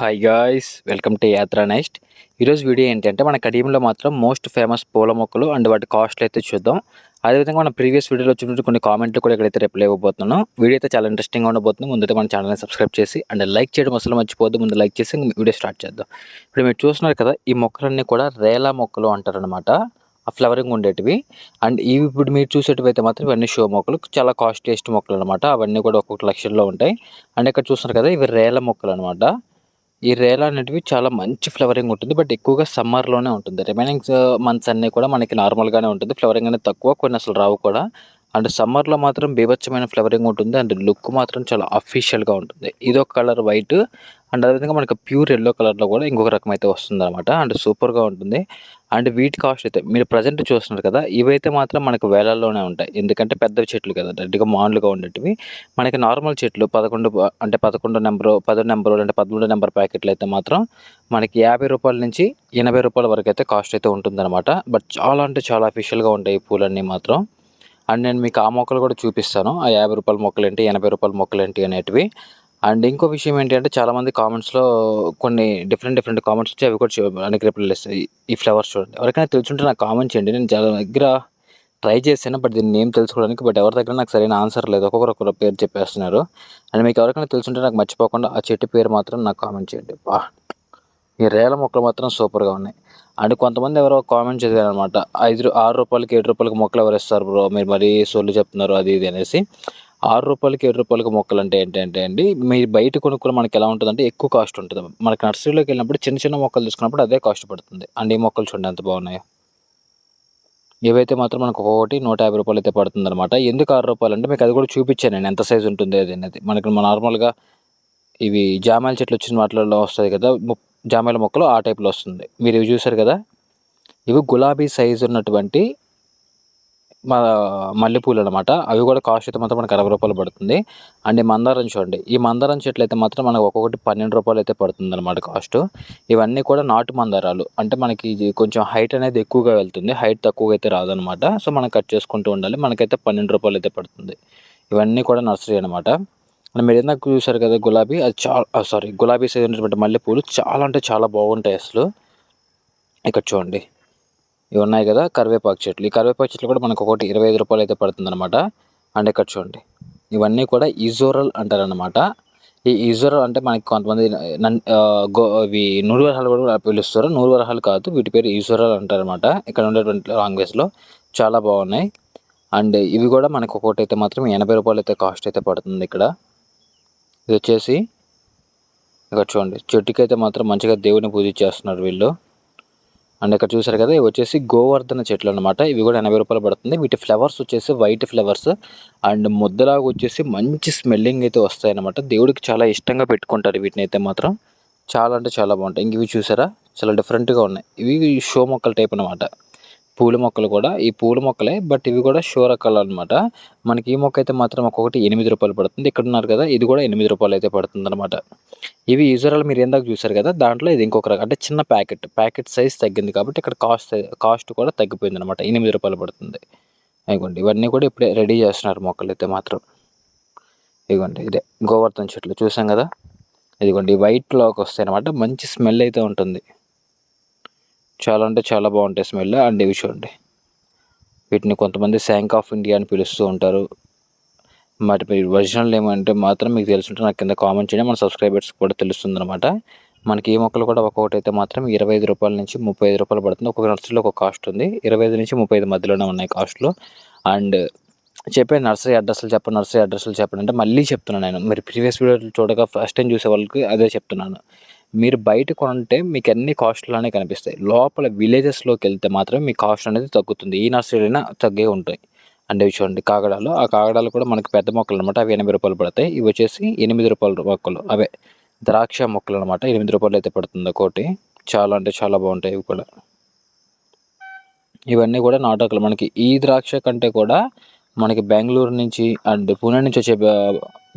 Hi guys, welcome to Yatra Next. ఈరోజు video ఏంటంటే మన కడియంలో మాత్రం మోస్ట్ ఫేమస్ పూల మొక్కలు అండ్ వాటి కాస్ట్లు అయితే చూద్దాం. అదేవిధంగా మన ప్రీవియస్ వీడియోలో వచ్చినట్టు కొన్ని కామెంట్లు కూడా ఇక్కడైతే రిప్లై ఇవ్వబోతున్నాను. వీడియో అయితే చాలా ఇంట్రెస్టింగ్గా ఉండబోతుంది. ముందైతే మన ఛానల్ని సబ్స్క్రైబ్ చేసి అండ్ లైక్ చేయడం అసలు మర్చిపోవద్దు. ముందు లైక్ చేసి వీడియో స్టార్ట్ చేద్దాం. ఇప్పుడు మీరు చూస్తున్నారు కదా, ఈ మొక్కలన్నీ కూడా రేలా మొక్కలు అంటారనమాట. ఆ ఫ్లవరింగ్ ఉండేటివి. అండ్ ఇవి ఇప్పుడు మీరు చూసేటివైతే మాత్రం ఇవన్నీ షో మొక్కలు, చాలా కాస్ట్లీయెస్ట్ మొక్కలు అనమాట. అవన్నీ కూడా ఒక్కొక్క లక్షల్లో ఉంటాయి. అండ్ ఇక్కడ చూస్తున్నారు కదా, ఇవి రేల మొక్కలు అనమాట. ఈ రేలా అనేటివి చాలా మంచి ఫ్లవరింగ్ ఉంటుంది. బట్ ఎక్కువగా సమ్మర్‌లోనే ఉంటుంది. రిమైనింగ్ మంత్స్ అన్నీ కూడా మనకి నార్మల్‌గానే ఉంటుంది. ఫ్లవరింగ్ అనేది తక్కువ, కొన్ని అసలు రావు కూడా. అండ్ సమ్మర్‌లో మాత్రం బీభత్సమైన ఫ్లవరింగ్ ఉంటుంది. అండ్ లుక్ మాత్రం చాలా అఫీషియల్‌గా ఉంటుంది. ఇదొక కలర్ వైట్. అండ్ అదేవిధంగా మనకి ప్యూర్ యెల్లో కలర్‌లో కూడా ఇంకొక రకం అయితే వస్తుందనమాట. అండ్ సూపర్‌గా ఉంటుంది. అండ్ వీటి కాస్ట్ అయితే మీరు ప్రజెంట్ చూస్తున్నారు కదా, ఇవైతే మాత్రం మనకు వేలల్లోనే ఉంటాయి. ఎందుకంటే పెద్ద చెట్లు కదా, రెడ్‌గా మాన్‌లుగా ఉండేటివి. మనకి నార్మల్ చెట్లు 11 నెంబరు, 10 నెంబరు, లేదంటే 13 నెంబర్ ప్యాకెట్లు అయితే మాత్రం మనకి రూ. 50 నుంచి రూ. 80 వరకు అయితే కాస్ట్ అయితే ఉంటుందన్నమాట. బట్ చాలా అంటే చాలా అఫీషియల్‌గా ఉంటాయి ఈ పూలన్నీ మాత్రం. అండ్ నేను మీకు ఆ మొక్కలు కూడా చూపిస్తాను. ఆ రూ. 50 మొక్కలేంటి, రూ. 80 మొక్కలేంటి అనేటివి. అండ్ ఇంకో విషయం ఏంటి అంటే, చాలామంది కామెంట్స్‌లో కొన్ని డిఫరెంట్ కామెంట్స్ వచ్చి అవి కూడా మనకి రిప్లైలు ఇస్తాయి. ఈ ఫ్లవర్స్ చూడండి. ఎవరికైనా తెలుసుంటే నాకు కామెంట్ చేయండి. నేను చాలా దగ్గర ట్రై చేశాను. బట్ దీని నేమ్ తెలుసుకోవడానికి. బట్ ఎవరి దగ్గర నాకు సరైన ఆన్సర్ లేదు. ఒక్కొక్కరు పేరు చెప్పేస్తున్నారు. అండ్ మీకు ఎవరికైనా తెలుసుంటే నాకు మర్చిపోకుండా ఆ చెట్టు పేరు మాత్రం నాకు కామెంట్ చేయండి. ఈ రేల మొక్కలు మాత్రం సూపర్‌గా ఉన్నాయి. అండ్ కొంతమంది ఎవరో కామెంట్ చేశారనమాట. రూ. 6కి, రూ. 7 మొక్కలు ఎవరిస్తారు బ్రో, మీరు మరీ సొల్లు చెప్తున్నారు అది ఇది అనేసి. రూ. 6కి, రూ. 7 మొక్కలంటే ఏంటంటే అండి, మీరు బయట కొనుక్కొని మనకి ఎలా ఉంటుందంటే ఎక్కువ కాస్ట్ ఉంటుంది. మనకి నర్సరీలోకి వెళ్ళినప్పుడు చిన్న మొక్కలు తీసుకున్నప్పుడు అదే కాస్ట్ పడుతుంది. అండ్ ఈ మొక్కలు చూడండి ఎంత బాగున్నాయో. ఇవైతే మాత్రం మనకు ఒక్కొక్కటి రూ. 150 అయితే పడుతుందనమాట. ఎందుకు రూ. 6 అంటే మీకు అది కూడా చూపించాను నేను, ఎంత సైజ్ ఉంటుంది అది అనేది. మనకి నార్మల్‌గా ఇవి జామాయిల చెట్లు వచ్చిన వాటిలలో వస్తాయి కదా, జామాయిల మొక్కలు ఆ టైప్‌లో వస్తుంది. మీరు ఇవి చూసారు కదా, ఇవి గులాబీ సైజు ఉన్నటువంటి మల్లెపూలు అనమాట. అవి కూడా కాస్ట్ అయితే మాత్రం మనకు రూ. 60 పడుతుంది. అండ్ ఈ మందారం చూడండి. ఈ మందారం చెట్లు అయితే మాత్రం మనకు ఒక్కొక్కటి రూ. 12 అయితే పడుతుందన్నమాట కాస్ట్. ఇవన్నీ కూడా నాటు మందారాలు. అంటే మనకి ఇది కొంచెం హైట్ అనేది ఎక్కువగా వెళ్తుంది. హైట్ తక్కువగా అయితే రాదనమాట. సో మనం కట్ చేసుకుంటూ ఉండాలి. మనకైతే రూ. 12 అయితే పడుతుంది. ఇవన్నీ కూడా నర్సరీ అనమాట. మీరు ఇందాక చూసారు కదా గులాబీ, అది గులాబీ సైజ్ ఉన్నటువంటి మల్లెపూలు చాలా అంటే చాలా బాగుంటాయి అసలు. ఇక్కడ చూడండి, ఇవి ఉన్నాయి కదా కరివేపాకు చెట్లు. ఈ కరివేపాకు చెట్లు కూడా మనకు ఒకటి రూ. 25 అయితే పడుతుందన్నమాట. అండ్ ఇక్కడ చూడండి, ఇవన్నీ కూడా ఈజోరల్ అంటారనమాట. ఈ ఈజోరల్ అంటే మనకి కొంతమంది ఇవి నూరు వరహాలు కూడా పిలుస్తారు. నూరు వరహాలు కాదు, వీటి పేరు ఈజోరల్ అంటారనమాట. ఇక్కడ ఉండేటువంటి లాంగ్వేజ్లో చాలా బాగున్నాయి. అండ్ ఇవి కూడా మనకు ఒకటి అయితే మాత్రం రూ. 80 అయితే కాస్ట్ అయితే పడుతుంది. ఇక్కడ ఇది వచ్చేసి ఇక్కడ చూడండి, చెట్టుకైతే మాత్రం మంచిగా దేవుడిని పూజించేస్తున్నారు వీళ్ళు. అండ్ ఇక్కడ చూసారు కదా, ఇవి వచ్చేసి గోవర్ధన చెట్లు అనమాట. ఇవి కూడా రూ. 80 పడుతుంది. వీటి ఫ్లవర్స్ వచ్చేసి వైట్ ఫ్లవర్స్ అండ్ ముద్దలాగా వచ్చేసి మంచి స్మెల్లింగ్ అయితే వస్తాయి అనమాట. దేవుడికి చాలా ఇష్టంగా పెట్టుకుంటారు వీటిని అయితే మాత్రం. చాలా అంటే చాలా బాగుంటాయి. ఇంక ఇవి చూసారా, చాలా డిఫరెంట్గా ఉన్నాయి. ఇవి షో మొక్కల టైప్ అనమాట. పూల మొక్కలు కూడా ఈ పూల మొక్కలే, బట్ ఇవి కూడా షో రకాలు అనమాట. మనకి ఈ మొక్క అయితే మాత్రం ఒక్కొక్కటి రూ. 8 పడుతుంది. ఇక్కడ ఉన్నారు కదా, ఇది కూడా రూ. 8 అయితే పడుతుంది అనమాట. ఇవి యూజువల్‌గా మీరు ఇందాక చూసారు కదా, దాంట్లో ఇది ఇంకొక రకం. అంటే చిన్న ప్యాకెట్ సైజ్ తగ్గింది కాబట్టి ఇక్కడ కాస్ట్ కూడా తగ్గిపోయిందనమాట. రూ. 8 పడుతుంది. ఇదిగోండి, ఇవన్నీ కూడా ఇప్పుడే రెడీ చేస్తున్నారు మొక్కలైతే మాత్రం. ఇదిగోండి, ఇదే గోవర్ధన చెట్లు చూసాం కదా. ఇదిగోండి వైట్‌లోకి వస్తాయి అనమాట. మంచి స్మెల్ అయితే ఉంటుంది. చాలా అంటే చాలా బాగుంటాయి స్మెల్. అండ్ ఇవి చూడండి, వీటిని కొంతమంది శాంక్ ఆఫ్ ఇండియా అని పిలుస్తూ ఉంటారు. మరి మీ ఒరిజినల్ నేమ్ అంటే మాత్రం మీకు తెలుసుంటే నాకు కింద కామెంట్ చేయండి. మన సబ్స్క్రైబర్స్కి కూడా తెలుస్తుందనమాట. మనకి ఈ మొక్కలు కూడా ఒక్కొక్కటి అయితే మాత్రం రూ. 25 నుంచి రూ. 35 పడుతుంది. ఒక్కొక్క నర్సరీలో ఒక కాస్ట్ ఉంది. 25 నుంచి 35 మధ్యలోనే ఉన్నాయి కాస్ట్లు. అండ్ చెప్పాను నర్సరీ అడ్రస్లు చెప్పండి అంటే మళ్ళీ చెప్తున్నాను నేను. మీరు ప్రీవియస్ వీడియోలు చూడగా ఫస్ట్ టైం చూసే వాళ్ళకి అదే చెప్తున్నాను. మీరు బయట కొంటే మీకు అన్ని కాస్ట్‌లానే కనిపిస్తాయి. లోపల విలేజెస్‌లోకి వెళ్తే మాత్రం మీ కాస్ట్ అనేది తగ్గుతుంది. ఈ నర్సరీలైనా తగ్గే ఉంటాయి. అండ్ ఇవి చూడండి కాగడాలు. ఆ కాగడాలు కూడా మనకి పెద్ద మొక్కలు అనమాట. అవి రూ. 80 పడతాయి. ఇవి వచ్చేసి రూ. 8 మొక్కలు. అవే ద్రాక్ష మొక్కలు అనమాట. రూ. 8 అయితే పడుతుంది ఒక్కోటి. చాలా అంటే చాలా బాగుంటాయి ఇవి కూడా. ఇవన్నీ కూడా నాటకులు. మనకి ఈ ద్రాక్ష కంటే కూడా మనకి బెంగళూరు నుంచి అండ్ పూణే నుంచి వచ్చే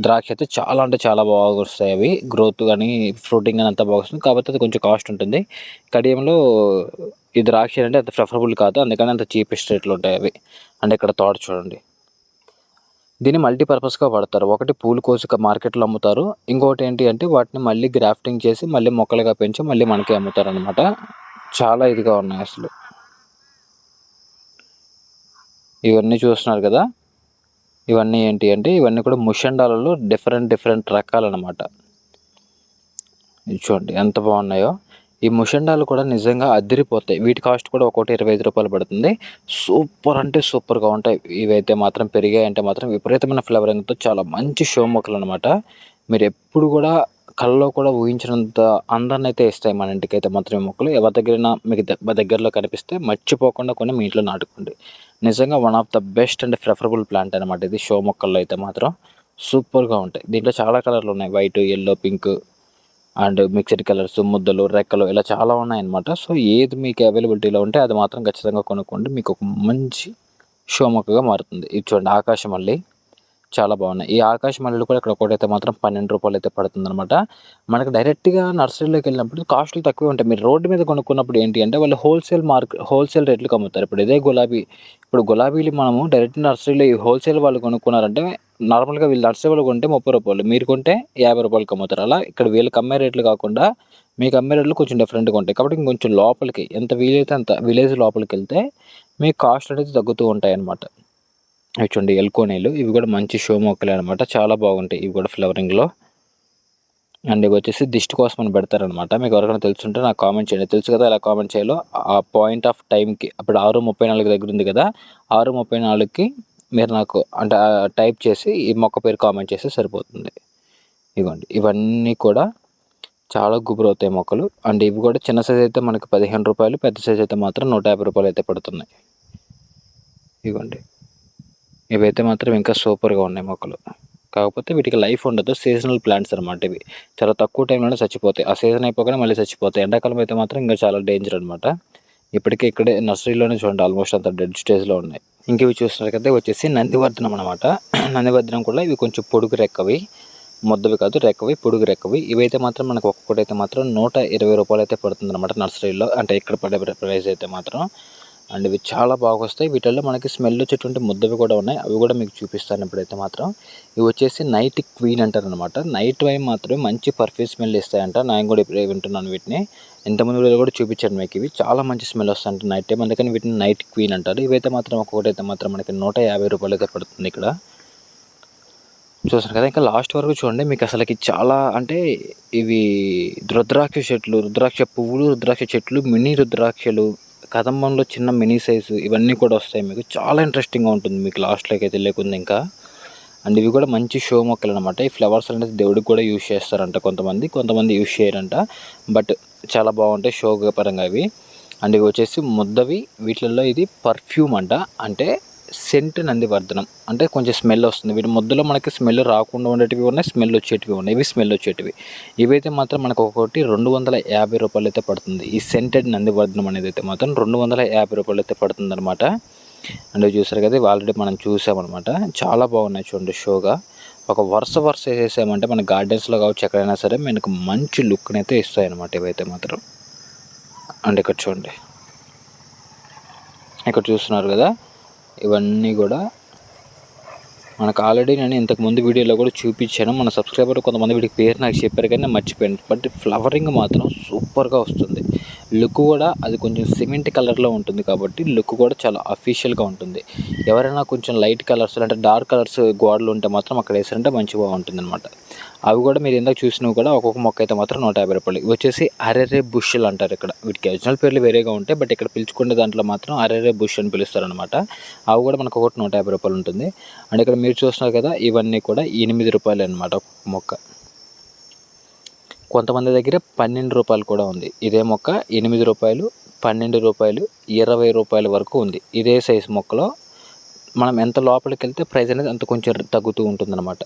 ద్రాక్ష అయితే చాలా అంటే చాలా బాగా వస్తాయి. అవి గ్రోత్ కానీ ఫ్రూటింగ్ కానీ అంతా బాగా వస్తుంది. కాకపోతే అది కొంచెం కాస్ట్ ఉంటుంది. కడియంలో ఈ ద్రాక్ష అంటే అంత ప్రిఫరబుల్ కాదు, అందుకని అంత చీపెస్ట్ రేట్లు ఉంటాయి అవి. అండ్ ఇక్కడ తోట చూడండి, దీన్ని మల్టీపర్పస్గా వాడతారు. ఒకటి పూలు కోసి మార్కెట్లో అమ్ముతారు. ఇంకొకటి ఏంటి అంటే వాటిని మళ్ళీ గ్రాఫ్టింగ్ చేసి మళ్ళీ మొక్కలుగా పెంచి మళ్ళీ మనకి అమ్ముతారనమాట. చాలా ఇదిగా ఉన్నాయి అసలు. ఇవన్నీ చూస్తున్నారు కదా, ఇవన్నీ ఏంటి అంటే ఇవన్నీ కూడా ముషండాలలో డిఫరెంట్ రకాలన్నమాట. ఇది చూడండి ఎంత బాగున్నాయో. ఈ ముషండాలు కూడా నిజంగా అదిరిపోతాయి. వీటి కాస్ట్ కూడా ఒక్కోటి 25 రూపాయలు పడుతుంది. సూపర్ అంటే సూపర్గా ఉంటాయి. ఇవైతే మాత్రం పెరిగాయంటే మాత్రం విపరీతమైన ఫ్లేవరింగ్తో చాలా మంచి షో మొక్కలు అనమాట. మీరు ఎప్పుడు కూడా కళ్ళలో కూడా ఊహించినంత అందాన్ని అయితే ఇస్తాయి మన ఇంటికైతే మాత్రం ఈ మొక్కలు. ఎవరి దగ్గరైనా మీకు దగ్గరలో కనిపిస్తే మర్చిపోకుండా కొన్ని మీ ఇంట్లో నాటుకోండి. నిజంగా one of the best and preferable plant అనమాట ఇది. షో మొక్కల్లో అయితే మాత్రం సూపర్గా ఉంటాయి. దీంట్లో చాలా కలర్లు ఉన్నాయి. White, yellow, pink and mixed colours, ముద్దలు, రెక్కలు ఇలా చాలా ఉన్నాయన్నమాట. సో ఏది మీకు అవైలబిలిటీలో ఉంటే అది మాత్రం ఖచ్చితంగా కొనుక్కోండి. మీకు ఒక మంచి షో మొక్కగా మారుతుంది. ఇది చూడండి ఆకాశం మల్లి చాలా బాగున్నాయి. ఈ ఆకాశ మల్లెలు కూడా ఇక్కడ ఒకటైతే మాత్రం 12 రూపాయలు అయితే పడుతుందన్నమాట. మనకు డైరెక్ట్గా నర్సరీలోకి వెళ్ళినప్పుడు కాస్ట్లు తక్కువే ఉంటాయి. మీరు రోడ్డు మీద కొనుక్కున్నప్పుడు ఏంటి అంటే వాళ్ళు హోల్సేల్ రేట్లకు అమ్ముతారు. ఇప్పుడు ఇదే గులాబీలు మనము డైరెక్ట్ నర్సరీలో ఈ హోల్సేల్ వాళ్ళు కొనుక్కున్నారంటే నార్మల్గా వీళ్ళు నర్సరీ వాళ్ళు కొంటే 30 రూపాయలు, మీరు కొంటే 50 రూపాయలకి అమ్ముతారు. అలా ఇక్కడ వీళ్ళకి అమ్మే రేట్లు కాకుండా మీకు అమ్మే రేట్లు కొంచెం డిఫరెంట్గా ఉంటాయి. కాబట్టి ఇంకొంచెం లోపలికి ఎంత వీలైతే అంత విలేజ్ లోపలికి వెళ్తే మీకు కాస్ట్ అనేది తగ్గుతూ ఉంటాయి అన్నమాట. ఇవి చూడండి ఎల్కోనీలు, ఇవి కూడా మంచి షో మొక్కలే అనమాట. చాలా బాగుంటాయి ఇవి కూడా ఫ్లవరింగ్లో. అండ్ ఇవి వచ్చేసి దిష్టి కోసం అని పెడతారనమాట. మీకు ఎవరికైనా తెలుసుంటే నాకు కామెంట్ చేయండి. తెలుసు కదా ఎలా కామెంట్ చేయాలో. ఆ పాయింట్ ఆఫ్ టైంకి అప్పుడు 6:34 దగ్గర ఉంది కదా, 6:34కి మీరు నాకు అంటే టైప్ చేసి ఈ మొక్క పేరు కామెంట్ చేస్తే సరిపోతుంది. ఇవ్వండి ఇవన్నీ కూడా చాలా గుబురవుతాయి మొక్కలు. అండ్ ఇవి కూడా చిన్న సైజ్ అయితే మనకి 15 రూపాయలు, పెద్ద సైజ్ అయితే మాత్రం 150 రూపాయలు అయితే పడుతున్నాయి. ఇవ్వండి ఇవైతే మాత్రం ఇంకా సూపర్గా ఉన్నాయి మొక్కలు. కాకపోతే వీటికి లైఫ్ ఉండదు. సీజనల్ ప్లాంట్స్ అనమాట ఇవి. చాలా తక్కువ టైంలోనే చచ్చిపోతాయి. ఆ సీజన్ అయిపోగానే మళ్ళీ చచ్చిపోతాయి. ఎండాకాలం అయితే మాత్రం ఇంకా చాలా డేంజర్ అనమాట. ఇప్పటికే ఇక్కడే నర్సరీలోనే చూడండి ఆల్మోస్ట్ అంత డెడ్ స్టేజ్లో ఉన్నాయి. ఇంక ఇవి చూస్తున్నారు కదా, వచ్చేసి నందివర్ధనం అనమాట. నందివర్ధనం కూడా ఇవి కొంచెం పొడుగు రెక్కవి, ముద్దవి కాదు రెక్కవి, పొడుగు రెక్కవి. ఇవైతే మాత్రం మనకు ఒక్కొక్కటి అయితే మాత్రం 120 రూపాయలు అయితే పడుతుంది అనమాట నర్సరీలో. అంటే ఇక్కడ పడే ప్రైస్ అయితే మాత్రం. అండ్ ఇవి చాలా బాగా వస్తాయి. వీటిల్లో మనకి స్మెల్ వచ్చేటువంటి ముద్దవి కూడా ఉన్నాయి. అవి కూడా మీకు చూపిస్తాను ఇప్పుడైతే మాత్రం. ఇవి వచ్చేసి నైట్ క్వీన్ అంటారు అనమాట. నైట్ టైం మాత్రమే మంచి పర్ఫ్యూమ్ స్మెల్ ఇస్తాయంట. నేను కూడా ఇప్పుడే వింటున్నాను వీటిని. ఇంతకుముందు వీడియోలో కూడా చూపించాను మీకు. ఇవి చాలా మంచి స్మెల్ వస్తాయంట నైట్ టైం, అందుకని వీటిని నైట్ క్వీన్ అంటారు. ఇవైతే మాత్రం ఒక్కొక్కటి అయితే మాత్రం మనకి 150 రూపాయలు అయితే పడుతుంది ఇక్కడ. చూసారు కదా, ఇంకా లాస్ట్ వరకు చూడండి. మీకు అసలుకి చాలా అంటే ఇవి రుద్రాక్ష చెట్లు, రుద్రాక్ష పువ్వులు, రుద్రాక్ష చెట్లు, మినీ రుద్రాక్షలు, కదంబంలో చిన్న మినీ సైజు, ఇవన్నీ కూడా వస్తాయి మీకు. చాలా ఇంట్రెస్టింగ్గా ఉంటుంది మీకు లాస్ట్లోకి అయితే లేకుండా ఇంకా. అండ్ ఇవి కూడా మంచి షో మొక్కలు అనమాట. ఈ ఫ్లవర్స్ అనేది దేవుడికి కూడా యూజ్ చేస్తారంట కొంతమంది యూజ్ చేయరంట. బట్ చాలా బాగుంటాయి షో పరంగా ఇవి. అండ్ ఇవి వచ్చేసి ముద్దవి. వీటిల్లో ఇది పర్ఫ్యూమ్ అంట. అంటే సెంట్ నందివర్ధనం అంటే కొంచెం స్మెల్ వస్తుంది. వీటి ముద్దలో మనకి స్మెల్ రాకుండా ఉండేటివి ఉన్నాయి, స్మెల్ వచ్చేటివి ఉన్నాయి. ఇవి స్మెల్ వచ్చేటివి. ఇవైతే మాత్రం మనకు ఒక్కొక్కటి 250 రూపాయలు అయితే పడుతుంది. ఈ సెంటెడ్ నందివర్ధనం అనేది అయితే మాత్రం 250 రూపాయలు అయితే పడుతుంది అనమాట. అంటే చూసారు కదా, ఇవి ఆల్రెడీ మనం చూసామన్నమాట. చాలా బాగున్నాయి చూడండి షోగా. ఒక వరుస వేసేసామంటే మన గార్డెన్స్లో కావచ్చు ఎక్కడైనా సరే మనకు మంచి లుక్ని అయితే ఇస్తాయి అనమాట ఇవైతే మాత్రం. అండ్ ఇక్కడ చూడండి, ఇక్కడ చూస్తున్నారు కదా, ఇవన్నీ కూడా మనకు ఆల్రెడీ నేను ఇంతకుముందు వీడియోలో కూడా చూపించాను. మన సబ్స్క్రైబర్ కొంతమంది వీడికి పేరు నాకు చెప్పారు కానీ నేను మర్చిపోయాను. బట్ ఫ్లవరింగ్ మాత్రం సూపర్గా వస్తుంది. లుక్ కూడా అది కొంచెం సిమెంట్ కలర్లో ఉంటుంది కాబట్టి లుక్ కూడా చాలా అఫీషియల్గా ఉంటుంది. ఎవరైనా కొంచెం లైట్ కలర్స్ అంటే డార్క్ కలర్స్ గోడలు ఉంటే మాత్రం అక్కడ వేసారంటే మంచిగా బాగుంటుంది అనమాట. అవి కూడా మీరు ఇందాక చూసినవి కూడా ఒక్కొక్క మొక్క అయితే మాత్రం 150 రూపాయలు. ఇవి వచ్చేసి అరెరే బుష్లు అంటారు ఇక్కడ. వీటికి ఒరిజినల్ పేర్లు వేరేగా ఉంటాయి, బట్ ఇక్కడ పిలుచుకునే దాంట్లో మాత్రం అరెరే బుష్ అని పిలుస్తారు అనమాట. అవి కూడా మనకు ఒకటి 150 రూపాయలు ఉంటుంది. అండ్ ఇక్కడ మీరు చూస్తున్నారు కదా, ఇవన్నీ కూడా 8 రూపాయలు అనమాట ఒక్కొక్క మొక్క. కొంతమంది దగ్గర 12 రూపాయలు కూడా ఉంది. ఇదే మొక్క 8 రూపాయలు, 12 రూపాయలు, 20 రూపాయల వరకు ఉంది. ఇదే సైజు మొక్కలో మనం ఎంత లోపలికి వెళ్తే ప్రైస్ అనేది అంత కొంచెం తగ్గుతూ ఉంటుందన్నమాట.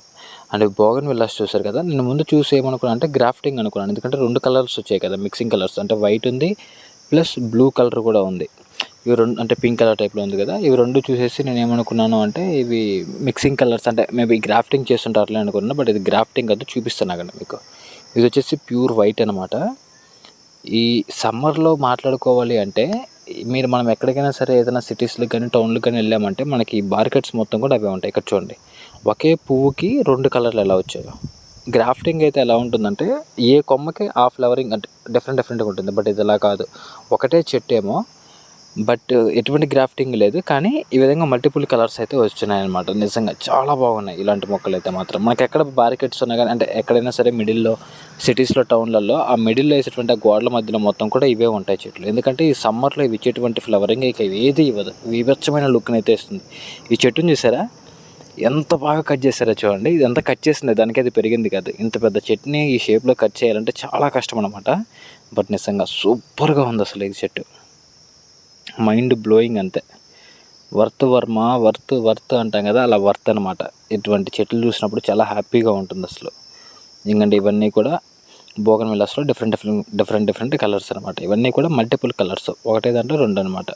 అండ్ బోగన్ విల్లాస్ చూసారు కదా, నేను ముందు చూసి ఏమనుకున్నాను అంటే గ్రాఫ్టింగ్ అనుకున్నాను. ఎందుకంటే 2 కలర్స్ వచ్చాయి కదా, మిక్సింగ్ కలర్స్. అంటే వైట్ ఉంది ప్లస్ బ్లూ కలర్ కూడా ఉంది. ఇవి రెండు అంటే పింక్ కలర్ టైప్లో ఉంది కదా, ఇవి రెండు చూసేసి నేను ఏమనుకున్నాను అంటే ఇవి మిక్సింగ్ కలర్స్ అంటే మేబీ గ్రాఫ్టింగ్ చేస్తుంటారులే అనుకున్నాను. బట్ ఇది గ్రాఫ్టింగ్ అది చూపిస్తున్నా కదా మీకు. ఇది వచ్చేసి ప్యూర్ వైట్ అనమాట. ఈ సమ్మర్లో మాట్లాడుకోవాలి అంటే మనం ఎక్కడికైనా సరే ఏదైనా సిటీస్లో కానీ టౌన్లో కానీ వెళ్ళామంటే మనకి మార్కెట్స్ మొత్తం కూడా అవే ఉంటాయి. ఇక్కడ చూడండి ఒకే పువ్వుకి 2 కలర్లు ఎలా వచ్చాయో. గ్రాఫ్టింగ్ అయితే ఎలా ఉంటుందంటే ఏ కొమ్మకి ఆ ఫ్లవరింగ్ అంటే డిఫరెంట్గా ఉంటుంది. బట్ ఇది అలా కాదు, ఒకటే చెట్టు ఏమో బట్ ఎటువంటి గ్రాఫ్టింగ్ లేదు, కానీ ఈ విధంగా మల్టిపుల్ కలర్స్ అయితే వస్తున్నాయి అనమాట. నిజంగా చాలా బాగున్నాయి ఇలాంటి మొక్కలు అయితే మాత్రం. మనకి ఎక్కడ బారికెట్స్ ఉన్నా కానీ, అంటే ఎక్కడైనా సరే మిడిల్లో సిటీస్లో టౌన్లలో ఆ మిడిల్లో వేసేటువంటి ఆ గోడల మధ్యలో మొత్తం కూడా ఇవే ఉంటాయి చెట్లు. ఎందుకంటే ఈ సమ్మర్లో ఇవి ఇచ్చేటువంటి ఫ్లవరింగ్ ఇక ఏది ఇవ్వదు, విభత్సమైన లుక్ని అయితే ఇస్తుంది. ఈ చెట్టుని చూసారా ఎంత బాగా కట్ చేశారో చూడండి. ఇది ఎంత కట్ చేసింది దానికి అది పెరిగింది కాదు. ఇంత పెద్ద చెట్టుని ఈ షేప్లో కట్ చేయాలంటే చాలా కష్టం అనమాట. బట్ నిజంగా సూపర్గా ఉంది అసలు ఈ చెట్టు, మైండ్ బ్లోయింగ్ అంతే. వర్త్ అంటాం కదా, అలా వర్త్ అనమాట. ఇటువంటి చెట్లు చూసినప్పుడు చాలా హ్యాపీగా ఉంటుంది అసలు. ఎందుకంటే ఇవన్నీ కూడా బోగన్విల్లాస్లో డిఫరెంట్ కలర్స్ అనమాట. ఇవన్నీ కూడా మల్టిపుల్ కలర్స్, ఒకటే దాంట్లో 2 అనమాట.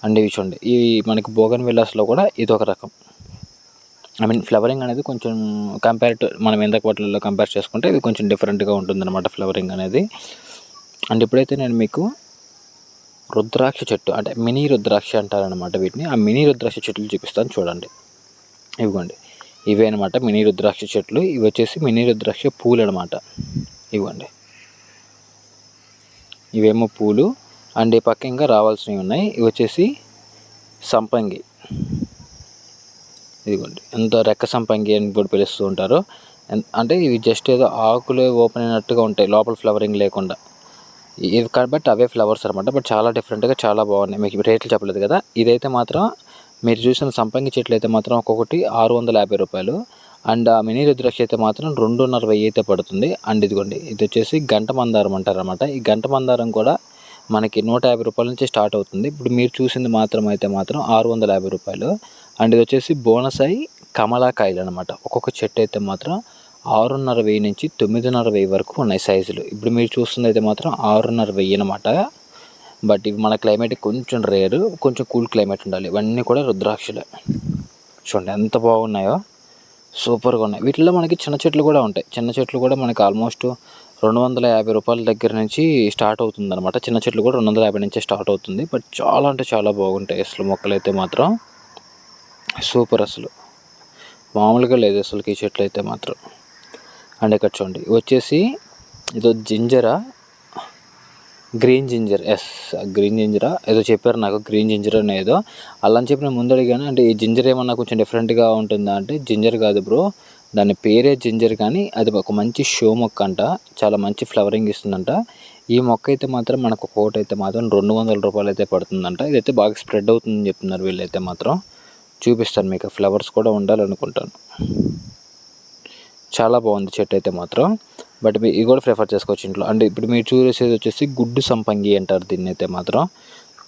అండ్ ఇవి చూడండి, ఈ మనకి బోగన్విల్లాస్లో కూడా ఇది ఒక రకం. ఫ్లవరింగ్ అనేది కొంచెం కంపేర్ టు మనం ఇందాక వాటిల్లో కంపేర్ చేసుకుంటే ఇది కొంచెం డిఫరెంట్గా ఉంటుందన్నమాట ఫ్లవరింగ్ అనేది. అండ్ ఇప్పుడైతే నేను మీకు రుద్రాక్ష చెట్టు, అంటే మినీ రుద్రాక్ష అంటారనమాట వీటిని, ఆ మినీ రుద్రాక్ష చెట్లు చూపిస్తాను చూడండి. ఇవ్వండి, ఇవే అనమాట మినీ రుద్రాక్ష చెట్లు. ఇవి వచ్చేసి మినీ రుద్రాక్ష పూలు అనమాట. ఇవ్వండి, ఇవేమో పూలు. అండ్ ఈ పక్క ఇంకా రావాల్సినవి ఉన్నాయి. ఇవి వచ్చేసి సంపంగి. ఇదిగోండి, ఎంత రెక్క సంపంగి అని కూడా పిలుస్తూ ఉంటారు. అంటే ఇవి జస్ట్ ఏదో ఆకులే ఓపెన్ అయినట్టుగా ఉంటాయి, లోపల ఫ్లవరింగ్ లేకుండా. ఇవి కాబట్టి అవే ఫ్లవర్స్ అనమాట. బట్ చాలా డిఫరెంట్గా చాలా బాగున్నాయి. మీకు రేట్లు చెప్పలేదు కదా. ఇదైతే మాత్రం మీరు చూసిన సంపంగి చెట్లు అయితే మాత్రం ఒక్కొక్కటి 650 రూపాయలు. అండ్ ఆ మినీ రుద్రాక్ష అయితే మాత్రం 2.5 అయితే పడుతుంది. అండ్ ఇదిగోండి, ఇది వచ్చేసి గంట మందారం అంటారనమాట. ఈ గంట మందారం కూడా మనకి 150 రూపాయల నుంచి స్టార్ట్ అవుతుంది. ఇప్పుడు మీరు చూసింది మాత్రం అయితే మాత్రం 650 రూపాయలు. అండ్ ఇది వచ్చేసి బోనసాయి కమలాకాయలు అనమాట. ఒక్కొక్క చెట్టు అయితే మాత్రం 6,500 నుంచి 9,500 వరకు ఉన్నాయి సైజులు. ఇప్పుడు మీరు చూస్తుంది అయితే మాత్రం 6,500 అనమాట. బట్ ఇవి మన క్లైమేట్ కొంచెం రేరు, కొంచెం కూల్ క్లైమేట్ ఉండాలి. ఇవన్నీ కూడా రుద్రాక్షలే. చూడండి ఎంత బాగున్నాయో, సూపర్గా ఉన్నాయి. వీటిల్లో మనకి చిన్న చెట్లు కూడా ఉంటాయి. చిన్న చెట్లు కూడా మనకి ఆల్మోస్ట్ 250 రూపాయల దగ్గర నుంచి స్టార్ట్ అవుతుంది అనమాట. చిన్న చెట్లు కూడా 250 నుంచే స్టార్ట్ అవుతుంది. బట్ చాలా అంటే చాలా బాగుంటాయి అసలు మొక్కలు అయితే మాత్రం. సూపర్, అసలు మామూలుగా లేదు అసలుకి ఈ చెట్లు అయితే మాత్రం. అండ్ ఇక్కడ చూడండి, వచ్చేసి ఇదో జింజరా, గ్రీన్ జింజర్, గ్రీన్ జింజరా ఏదో చెప్పారు నాకు, గ్రీన్ జింజర్ అని ఏదో అలా అని చెప్పి నేను ముందు అడిగాను. అంటే ఈ జింజర్ ఏమన్నా కొంచెం డిఫరెంట్గా ఉంటుందా అంటే, జింజర్ కాదు బ్రో, దాని పేరే జింజర్, కానీ అది ఒక మంచి షో మొక్క అంట, చాలా మంచి ఫ్లవరింగ్ ఇస్తుందంట. ఈ మొక్క అయితే మాత్రం మనకు ఒకటి అయితే మాత్రం 200 రూపాయలు అయితే పడుతుందంట. ఇదైతే బాగా స్ప్రెడ్ అవుతుందని చెప్తున్నారు వీళ్ళైతే మాత్రం. చూపిస్తాను మీకు, ఫ్లవర్స్ కూడా ఉండాలనుకుంటాను. చాలా బాగుంది చెట్టు అయితే మాత్రం. బట్ ఇవి కూడా ప్రిఫర్ చేసుకోవచ్చు ఇంట్లో. అంటే ఇప్పుడు మీరు చూసేది వచ్చేసి గుడ్డు సంపంగి అంటారు దీన్ని అయితే మాత్రం.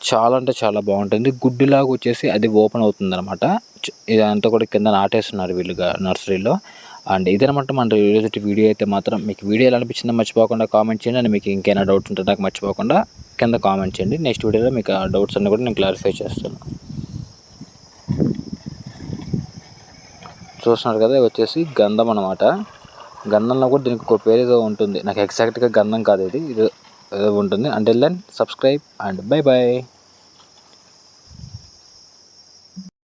చాలా అంటే చాలా బాగుంటుంది. గుడ్డులాగా వచ్చేసి అది ఓపెన్ అవుతుంది అనమాట. ఇదంతా కూడా కింద నాటేస్తున్నారు వీళ్ళుగా నర్సరీలో. అండ్ ఇదనమాట మన ఈరోజు వీడియో అయితే మాత్రం. మీకు వీడియో ఎలా అనిపించిందో మర్చిపోకుండా కామెంట్ చేయండి. అండ్ మీకు ఇంకేమైనా డౌట్స్ ఉంటే నాకు మర్చిపోకుండా కింద కామెంట్ చేయండి. నెక్స్ట్ వీడియోలో మీకు ఆ డౌట్స్ అన్నీ కూడా నేను క్లారిఫై చేస్తాను. చూస్తున్నారు కదా, వచ్చేసి గంధం అనమాట. గంధంలో కూడా దీనికి ఒక పేరు ఏదో ఉంటుంది, నాకు ఎగ్జాక్ట్గా గంధం కాదు ఇది ఏదో ఉంటుంది. Until then subscribe and bye bye.